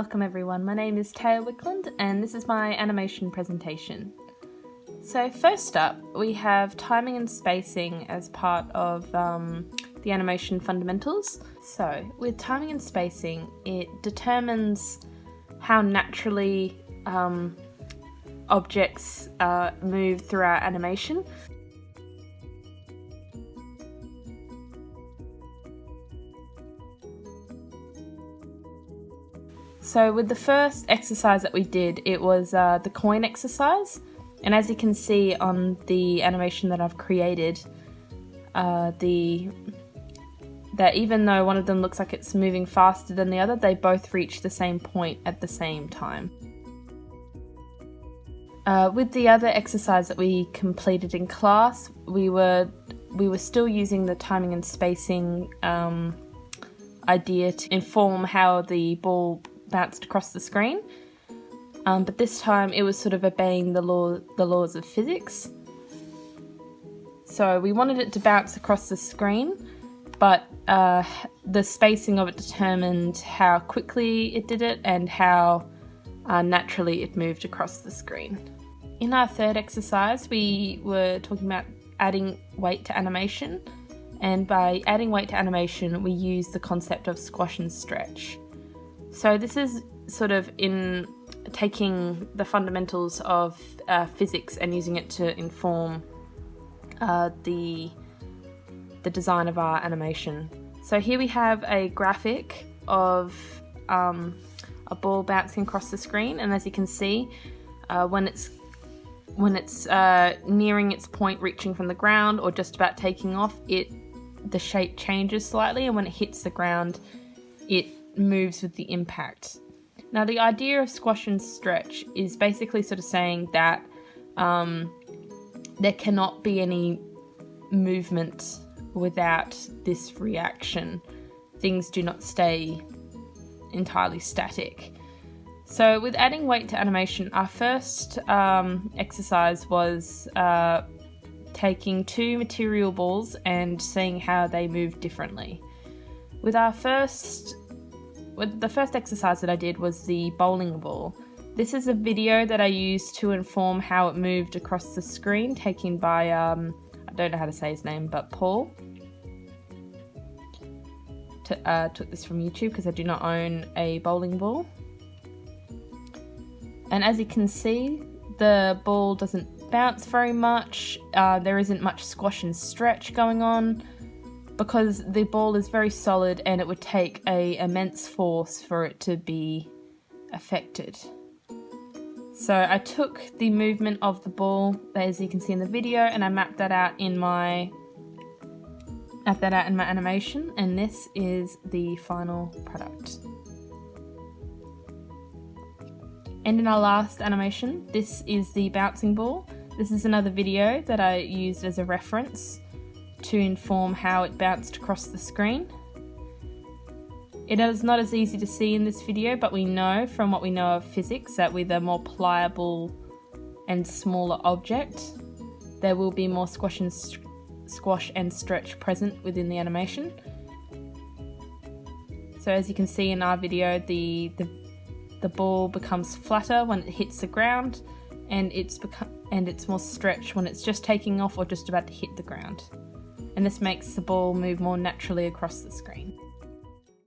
Welcome everyone, my name is Taye Wickland and this is my animation presentation. So first up we have timing and spacing as part of the animation fundamentals. So with timing and spacing, it determines how naturally objects move throughout animation. So with the first exercise that we did, it was the coin exercise, and as you can see on the animation that I've created, that even though one of them looks like it's moving faster than the other, they both reach the same point at the same time. With the other exercise that we completed in class, we were still using the timing and spacing idea to inform how the ball bounced across the screen, but this time it was sort of obeying the laws of physics. So we wanted it to bounce across the screen, but the spacing of it determined how quickly it did it and how naturally it moved across the screen. In our third exercise, we were talking about adding weight to animation, and by adding weight to animation we use the concept of squash and stretch. So this is sort of in taking the fundamentals of physics and using it to inform the design of our animation. So here we have a graphic of a ball bouncing across the screen, and as you can see, when it's nearing its point, reaching from the ground or just about taking off, the shape changes slightly, and when it hits the ground, it moves with the impact. Now the idea of squash and stretch is basically sort of saying that there cannot be any movement without this reaction. Things do not stay entirely static. So with adding weight to animation, our first exercise was taking two material balls and seeing how they move differently. The first exercise that I did was the bowling ball. This is a video that I used to inform how it moved across the screen, taken by, I don't know how to say his name, but Paul. Took this from YouTube because I do not own a bowling ball. And as you can see, the ball doesn't bounce very much. There isn't much squash and stretch going on, because the ball is very solid and it would take an immense force for it to be affected. So I took the movement of the ball, as you can see in the video, and I mapped that out in my animation, and this is the final product. And in our last animation, this is the bouncing ball. This is another video that I used as a reference to inform how it bounced across the screen. It is not as easy to see in this video, but we know from what we know of physics that with a more pliable and smaller object, there will be more squash and stretch present within the animation. So as you can see in our video, the ball becomes flatter when it hits the ground, and it's more stretched when it's just taking off or just about to hit the ground. And this makes the ball move more naturally across the screen.